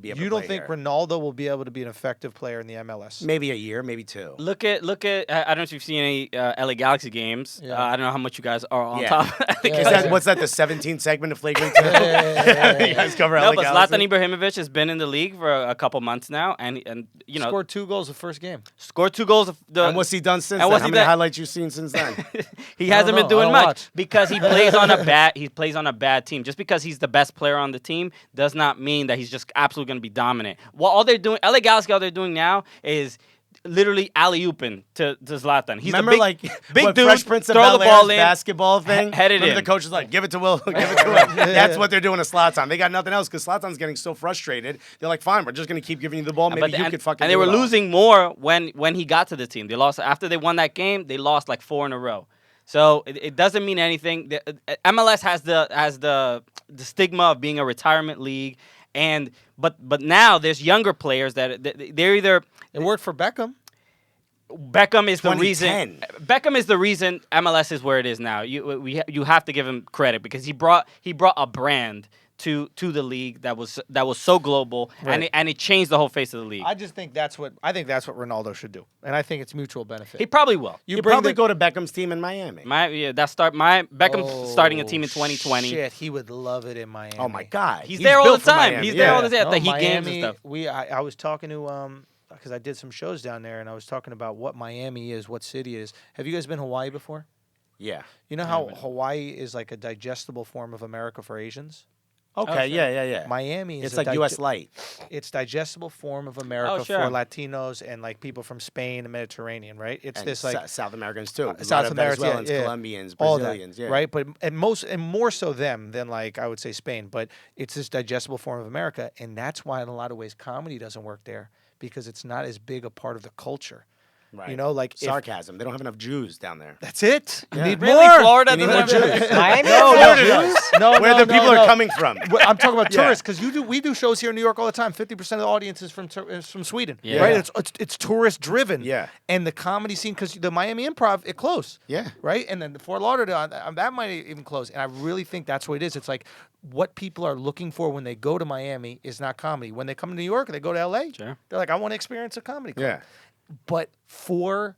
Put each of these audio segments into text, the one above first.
to be able to play You don't think here. Ronaldo will be able to be an effective player in the MLS? Maybe a year, maybe 2. Look at. I don't know if you've seen any LA Galaxy games. Yeah. I don't know how much you guys are on Yeah. top. What's that? The 17th segment of Flagrant 2? You guys cover No, LA but Galaxy? Zlatan Ibrahimovic has been in the league for a couple months now, and you know Scored 2 goals the first game. scored 2 goals. And what's he done since and then? what's How he many done- highlights you seen since then? He I hasn't don't been know. I doing don't much watch. because he plays on a bad team. Just because he's the best player on the team does not mean that he's just absolutely going to be dominant. Well, all they're doing, LA Galaxy, all they're doing now is literally alley-ooping to Zlatan. He's Remember, a big, like, big what dude, Fresh Prince of throw the Bel-Air's ball in, basketball thing? head it Remember in. the coach is like, give it to Will, give it to Will. That's what they're doing to Zlatan. They got nothing else because Zlatan's getting so frustrated. They're like, fine, we're just going to keep giving you the ball. Maybe you could fucking And they do were it all. losing more when he got to the team. They lost after they won that game. They lost like 4 in a row. So it doesn't mean anything. MLS has the stigma of being a retirement league, but now there's younger players that they're either. It worked for Beckham. Beckham is the reason. 2010. Beckham is the reason MLS is where it is now. You have to give him credit because he brought a brand to the league that was so global, Right. and it changed the whole face of the league. I think that's what Ronaldo should do, and I think it's mutual benefit. He probably will. You bring probably the- go to Beckham's team in Miami. Beckham's starting a team in 2020. Shit, he would love it in Miami. Oh, my God. He's there all the built for time. Miami. He's there all the Yeah. time. The Heat games and Miami, stuff. I was talking to because I did some shows down there, and I was talking about what Miami is, what city it is. Have you guys been to Hawaii before? Yeah. You know how Hawaii is like a digestible form of America for Asians? Okay, yeah. Miami is It's like U.S. Light. It's digestible form of America sure. for Latinos and like people from Spain and Mediterranean, right? It's And this like South Americans, too. South Americans, Venezuelans, yeah. Colombians, all Brazilians, that, yeah. right? But and more so them than like I would say Spain. But it's this digestible form of America, and that's why in a lot of ways comedy doesn't work there because it's not as big a part of the culture. Right. You know, like if- sarcasm. They don't have enough Jews down there. That's it. You Yeah. need Really, more. Florida You need doesn't more have- Jews. Miami? No, Where the people are coming from. Well, I'm talking about Yeah. tourists because we do shows here in New York all the time. 50% of the audience is from Sweden, Yeah. right? It's tourist driven. Yeah. And the comedy scene because the Miami Improv it closed. Yeah. Right. And then the Fort Lauderdale that might even close. And I really think that's what it is. It's like what people are looking for when they go to Miami is not comedy. When they come to New York or they go to LA, Sure. they're like, I want to experience a comedy club. Yeah. But for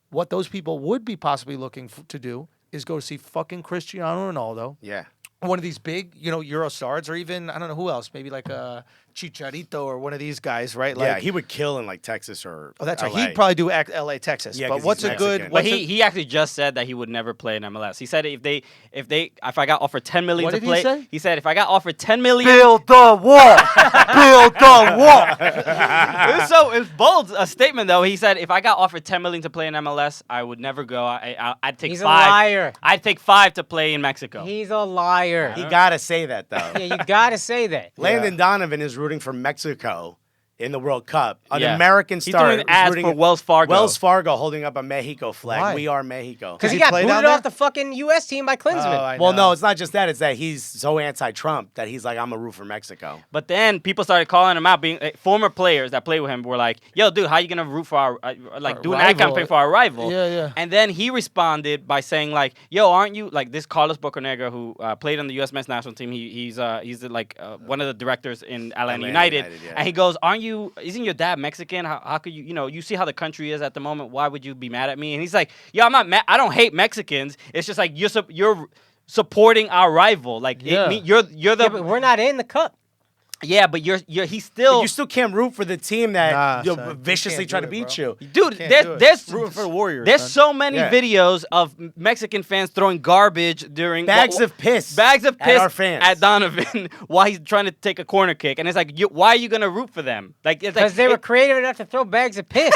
what those people would be possibly looking to do is go see fucking Cristiano Ronaldo. Yeah. One of these big, Euro stars, or even I don't know who else, maybe like a Chicharito or one of these guys, right? Like, Yeah, he would kill in like Texas or oh, that's right. LA. He'd probably do LA, Texas. Yeah, but 'cause what's he's a good? Mexican. But What's he actually just said that he would never play in MLS. He said if I got offered $10 million What to did he play, say? he said if I got offered $10 million, build the wall, build the wall. it was bold a statement though. He said if I got offered $10 million to play in MLS, I would never go. I'd take He's a 5. liar. I'd take 5 to play in Mexico. He's a liar. He got to say that, though. Yeah, you gotta say that. Landon Donovan is rooting for Mexico in the World Cup. An Yeah. American He's star. doing is ads rooting for Wells Fargo. Wells Fargo holding up a Mexico flag. Why? We are Mexico. Because he he got play booted down there? off the fucking U.S. team by Klinsman. I Well, know. no, it's not just that. It's that he's so anti-Trump that he's like, I'm a root for Mexico. But then people started calling him out. Being former players that played with him were like, "Yo, dude, how you gonna root for our do an ad rival. campaign for our rival?" Yeah, yeah. And then he responded by saying like, "Yo, aren't you like this Carlos Bocanegra who played on the U.S. men's national team? He's one of the directors in Atlanta United. Yeah. And he goes, Isn't your dad Mexican? How could you see how the country is at the moment? Why would you be mad at me?" And he's like, "Yo, I'm not mad. I don't hate Mexicans. It's just like you're supporting our rival. Like Yeah. you're the Yeah, but we're not in the cup. yeah, but he's still." But you still can't root for the team that Nah, son, you viciously can't try do to it, beat bro. you. Dude, Can't do it. there's Rooting for the Warriors. There's son. so many Yeah. videos of Mexican fans throwing garbage during Bags of piss at our fans. at Donovan while he's trying to take a corner kick, and it's like, why are you gonna root for them? Like it's like Because they were creative enough to throw bags of piss.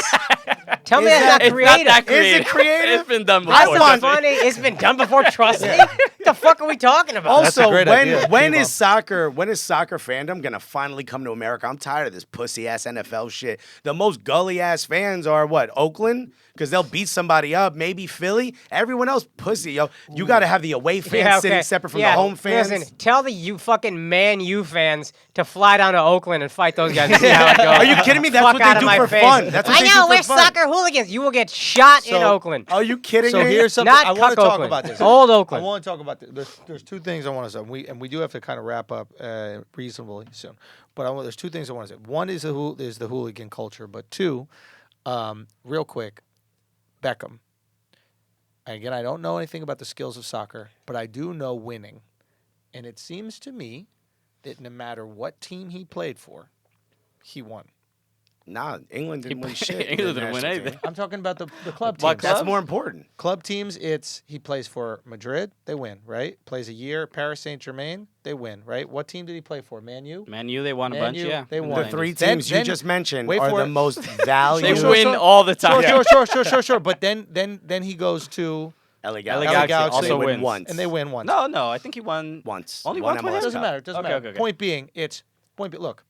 Tell me Is that's that- not it's creative. not that creative. Is it creative? It's been done before. That's not trust me. funny. It's been done before. Trust me. What the fuck are we talking about? That's a Also, great idea. when Team is up. soccer fandom gonna finally come to America? I'm tired of this pussy ass NFL shit. The most gully ass fans are what? Oakland? Because they'll beat somebody up. Maybe Philly. Everyone else pussy. Yo, you got to have the away fans sitting separate from the home fans. Listen, tell the fucking Man U fans to fly down to Oakland and fight those guys and see how it goes. Are you kidding me? That's Fuck what out they of do my for face. fun. That's what I they know do we're for fun. soccer hooligans. You will get shot in Oakland. Are you kidding So me? here's something Not I want to Cuck talk Oakland. about this. Old I Oakland. want to talk about this. There's two things I want to say. We do have to kind of wrap up reasonably soon. But there's two things I want to say. One is the hooligan culture, but two, real quick, Beckham. Again, I don't know anything about the skills of soccer, but I do know winning. And it seems to me that no matter what team he played for, he won. Nah, England didn't win shit. England The didn't win national anything. team. I'm talking about the club What teams. club? That's more important. Club teams, he plays for Madrid, they win, right? Plays a year, Paris Saint-Germain, they win, right? What team did he play for? Man U? Man U, they won a Man bunch, U, yeah. they in won. The three 90s. teams Then- you just mentioned wait are for the it. most They valued. win all the time. Sure. But then he goes to LA LA Galaxy. Galaxy also They win wins. once. and they win once. No, I think he won Once. Only One once with MLS him? It doesn't Cup. matter. It doesn't Okay, matter. okay. Point being, look,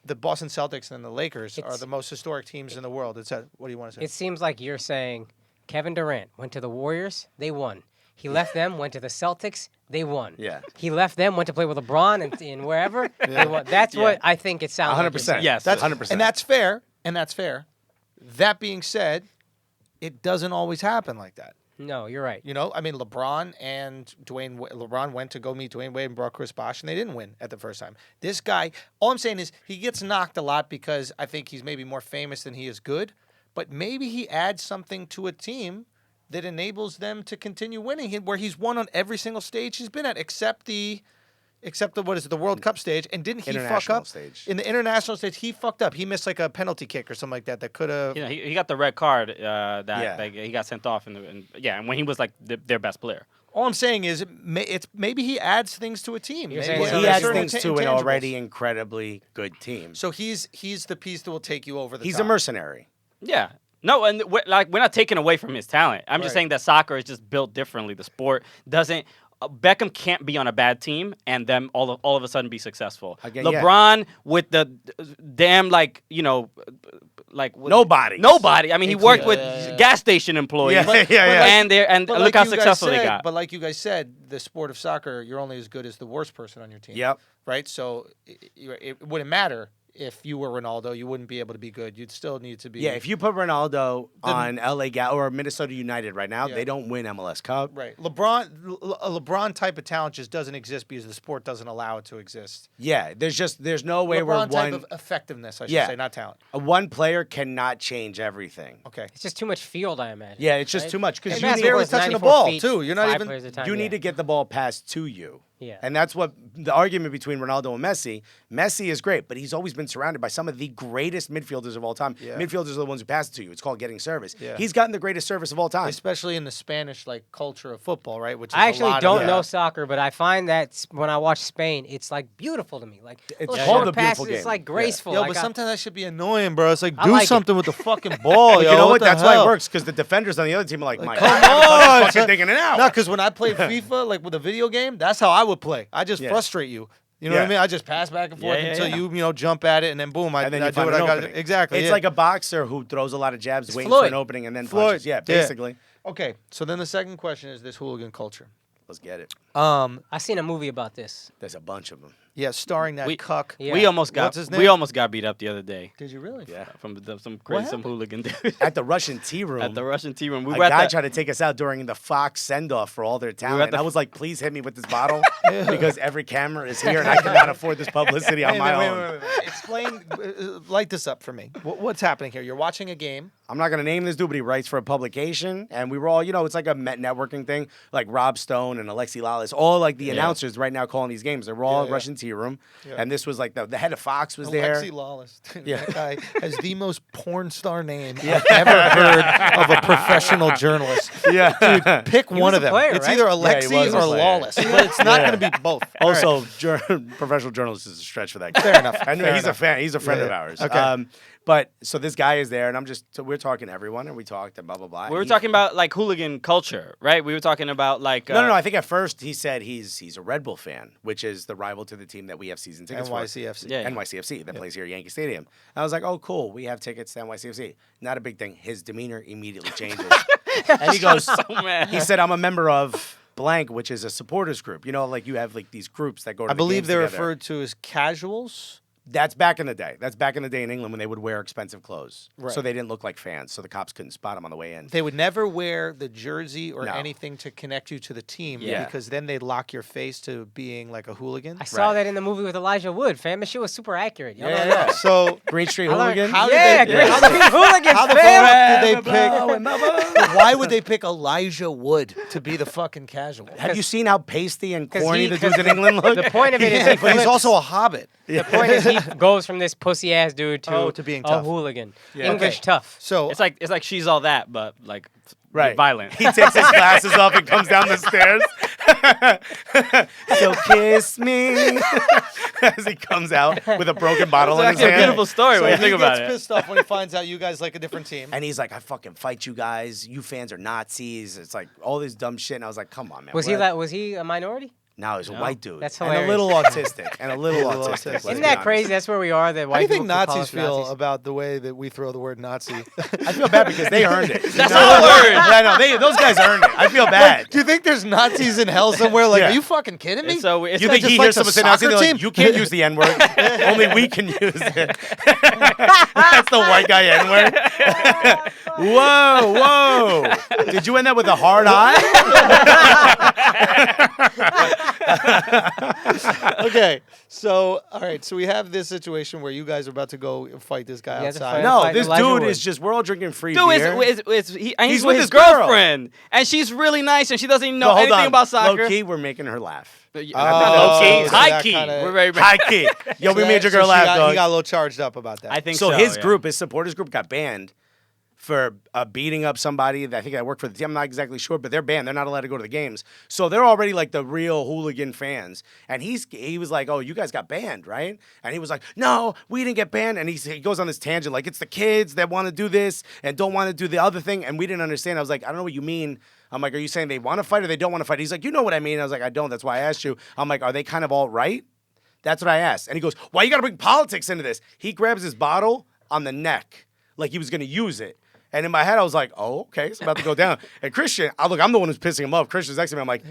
the Boston Celtics and the Lakers are It's- the most historic teams in the world. What do you want to say? It seems like you're saying Kevin Durant went to the Warriors, they won. He left them, went to the Celtics, they won. Yeah. He left them, went to play with LeBron and wherever, they won. That's what I think it sounds like. you're 100%. saying. Yes. That's 100%. And that's fair. That being said, it doesn't always happen like that. No, you're right. You know, I mean, LeBron went to go meet Dwayne Wade and brought Chris Bosh, and they didn't win at the first time. This guy, all I'm saying is he gets knocked a lot because I think he's maybe more famous than he is good, but maybe he adds something to a team that enables them to continue winning, where he's won on every single stage he's been at, except the what is it, the World Cup stage, and didn't he fuck International up stage. in the international stage? He fucked up. He missed like a penalty kick or something like that could have. You know, he got the red card that Yeah. he got sent off, and when he was like their best player. All I'm saying is, it's maybe he adds things to a team. You're Maybe saying there's He so adds certain things to an intangibles. already incredibly good team. So he's the piece that will take you over the He's top. a mercenary. Yeah. No, and we're not taking away from his talent. I'm just Right. saying that soccer is just built differently. The sport doesn't. Beckham can't be on a bad team and then all of a sudden be successful. Again, yeah. LeBron with the damn Nobody. Nobody. I mean, he worked with Yeah. gas station employees. Yeah, But- yeah. And But look like how you guys successful said, they got. But like you guys said, the sport of soccer, you're only as good as the worst person on your team. Yep. Right? So it wouldn't matter if you were Ronaldo. You wouldn't be able to be good. You'd still need to be. Yeah, if you put Ronaldo on LA or Minnesota United right now, Yeah. they don't win MLS Cup. Right. A LeBron type of talent just doesn't exist because the sport doesn't allow it to exist. Yeah, there's no way where LeBron type one of effectiveness, I should Yeah. say, not talent. one player cannot change everything. Okay. It's just too much field, I imagine. Yeah, it's just Right? too much because And you basketball need, is touching the 94 ball, feet, too. You're not 5 even- players at a time, you yeah. need to get the ball passed to you. Yeah. And that's what the argument between Ronaldo and Messi. Messi is great, but he's always been surrounded by some of the greatest midfielders of all time. Yeah. Midfielders are the ones who pass it to you. It's called getting service. Yeah. He's gotten the greatest service of all time. Especially in the Spanish culture of football, right? Which is I a actually lot don't of, know soccer, but I find that when I watch Spain, it's like beautiful to me. Like It's little called short a beautiful passes, It's game. like graceful. Yo, Like, but I- sometimes that should be annoying, bro. It's like I do like it. something with the fucking ball, But yo. you know what? the That's why hell? it works because the defenders on the other team are like, my Come God, I'm on, fucking son. digging it out. No, because when I played FIFA, like with a video game, that's how I would play. I just Yeah. frustrate you. You know what I Yeah. mean? I just pass back and forth Yeah, until yeah. you jump at it, and then boom, and then you I do find what an I got. opening. Exactly. It's yeah. like a boxer who throws a lot of jabs, waiting Floyd. for an opening, and then Floyd. punches. Yeah, Yeah. basically. Okay, so then the second question is this hooligan culture. Let's get it. I seen a movie about this. There's a bunch of them. Yeah, starring that cuck. Yeah. We almost got What's his name? beat up the other day Did you really? Yeah. from some happened? hooligan dude At the Russian tea room. at the Russian tea room. We A were guy at the, tried to take us out during the Fox send-off for all their talent. at And the- I was like, please hit me with this bottle because every camera is here and I cannot afford this publicity on my own. Wait. Explain, light this up for me. What's happening here? You're watching a game. I'm not going to name this dude, but he writes for a publication. And we were all, it's like a networking thing. Like Rob Stone and Alexis Lawless, all like the announcers right now calling these games. They were all Yeah. Russian tea room. Yeah. And this was like the head of Fox was there. Alexi Lawless. Yeah. That guy has the most porn star name I've ever heard of a professional journalist. Yeah. Pick one was of a them. player, It's right? either Yeah, he Alexi was a or player. Lawless, but it's not Yeah. going to be both. All right. Also, professional journalist is a stretch for that guy. Fair enough. And Fair he's enough. a fan. He's a friend Yeah, of yeah. ours. Okay. But so this guy is there, and we're talking to everyone, and we talked and blah blah blah. we were He- talking about like hooligan culture, right? We were talking about like No. I think at first he said he's a Red Bull fan, which is the rival to the team that we have season tickets for. NYCFC. Yeah. NYCFC that plays here at Yankee Stadium. And I was like, oh, cool. We have tickets to NYCFC. Not a big thing. His demeanor immediately changes. And he goes, so mad. he said, I'm a member of blank, which is a supporters group. Like you have like these groups that go to I the believe games they're together. referred to as casuals. That's back in the day. That's back in the day in England when they would wear expensive clothes. Right. So they didn't look like fans, so the cops couldn't spot them on the way in. They would never wear the jersey or No. anything to connect you to the team Yeah. because then they'd lock your face to being like a hooligan. I saw that in the movie with Elijah Wood, fam. That shit was super accurate. Y'all know that? So Green Street I learned- Hooligan? How did Yeah, they- Green yeah. Street Hooligans, How the fam. fuck did they pick? Why would they pick Elijah Wood to be the fucking casual? Have you seen how pasty and 'cause corny he- the dudes in England look? The point of it is Yeah, he but he's flips. also a hobbit. The point is he goes from this pussy ass dude to being a tough. hooligan. Yeah. English Okay. tough. So It's like she's all that, but like Right. violent. He takes his glasses off and comes down the stairs. So kiss me. As he comes out with a broken bottle in his It's actually a hand. beautiful story when you he think about gets it. pissed off when he finds out you guys like a different team. And he's like, I fucking fight you guys. You fans are Nazis. It's like all this dumb shit. And I was like, come on, man. Was what? he a minority? No, he's a white dude. That's and a hilarious. little autistic. And a little autistic. let's Isn't Isn't be that honest. crazy? That's where we are. That How do white you think people call Nazis us feel Nazis. about the way that we throw the word Nazi? I feel bad because they earned it. That's You know? not a word. Yeah, no, those guys earned it. I feel bad. Do you think there's Nazis in hell somewhere? Like, Yeah. are you fucking kidding me? It's so it's You like think just he like hears the someone say Nazi, soccer they're like, team? you can't use the N-word. Only we can use it. That's the white guy N-word. Whoa. Did you end up with a hard eye? Okay, so all right, so we have this situation where you guys are about to go fight this guy You have to outside. fight- No, Like this Elijah dude Wood. is just, we're all drinking free Dude, beer. he's with with his his girl. girlfriend, and she's really nice, and she doesn't even know No, hold anything on. about soccer. Low key, we're making her laugh. Not Oh, low key, so high that key. kinda- We're very High key. Yo, we made your girl laugh, He dog. got a little charged up about that. I think So so. his yeah. group, his supporters group, got banned for beating up somebody that I think I work for the team. I'm not exactly sure, but they're banned. They're not allowed to go to the games. So they're already like the real hooligan fans. And he was like, oh, you guys got banned, right? And he was like, no, we didn't get banned. And he goes on this tangent like it's the kids that want to do this and don't want to do the other thing. And we didn't understand. I was like, I don't know what you mean. I'm like, are you saying they want to fight or they don't want to fight? He's like, you know what I mean. I was like, I don't. That's why I asked you. I'm like, are they kind of all right? That's what I asked. And he goes, why you got to bring politics into this? He grabs his bottle on the neck like he was going to use it. And in my head, I was like, oh, okay, it's about to go down. And Christian, I'm the one who's pissing him off. Christian's next to me. I'm like,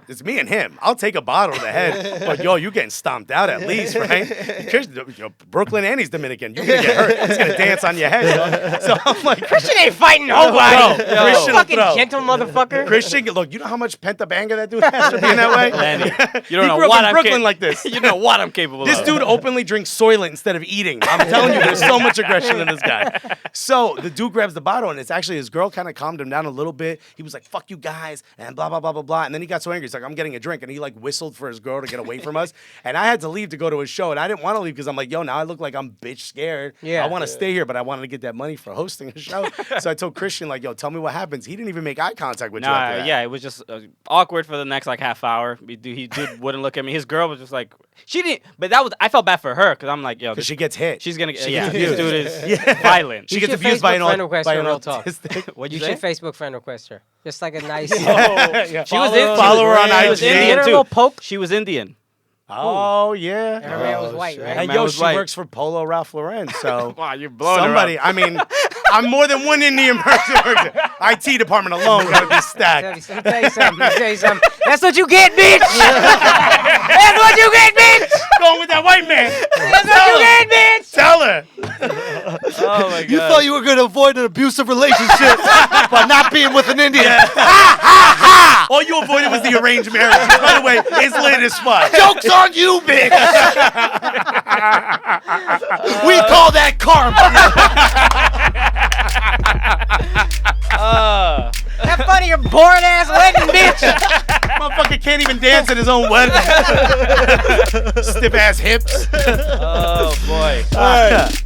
it's me and him. I'll take a bottle to the head. But, yo, you getting stomped out at least, right? Christian, Brooklyn and he's Dominican. You're going to get hurt. He's going to dance on your head. Dog. So I'm like, Christian ain't fighting nobody. Bro, Christian will Fucking throw. gentle motherfucker. Christian, look, you know how much pent-up anger that dude has for being that way? Lenny, you don't He know grew up what in I'm Brooklyn like this. You don't know what I'm capable This of. dude openly drinks Soylent instead of eating. I'm telling you, there's so much aggression in this guy. So the dude grabs the bottle, and it's actually his girl kind of calmed him down a little bit. He was like, fuck you guys, and blah, blah, blah, blah, blah. And then he got so angry. He's like, I'm getting a drink. And he like whistled for his girl to get away from us. And I had to leave to go to his show. And I didn't want to leave because I'm like, yo, now I look like I'm bitch scared. Yeah. I want to stay here, but I wanted to get that money for hosting a show. So I told Christian, like, yo, tell me what happens. He didn't even make eye contact with you after Nah, that. yeah, it was just awkward for the next like half hour. He dude wouldn't look at me. His girl was just like, she didn't. But I felt bad for her because I'm like, yo, Because she gets hit. she's gonna. She Yeah, gets this abused. dude is violent. She You gets should abused by Facebook friend an request her, real talk. autistic. What'd You you should say? Facebook friend request her. Just like a nice. Yeah. She was in. Follow her on She was IG. Indian Get her a too. little poke. She was Indian. Oh, yeah. Her man was white, shit. right? And man yo, was she white. works for Polo Ralph Lauren, so Wow, you're blowing somebody. I mean, I'm more than one Indian person. IT department alone gotta be stacked. Let me tell you something. Let me tell you something. That's what you get, bitch. That's what you get, bitch. Going with that white man. That's what you get, bitch. Tell her. Oh my god. You thought you were going to avoid an abusive relationship by not being with an Indian. All you avoided was the arranged marriage. By the way, it's lit as fuck. Joke's on you, bitch. We call that karma. Have fun at your boring ass wedding, bitch. Motherfucker can't even dance at his own wedding. Stiff ass hips. Oh boy. All right.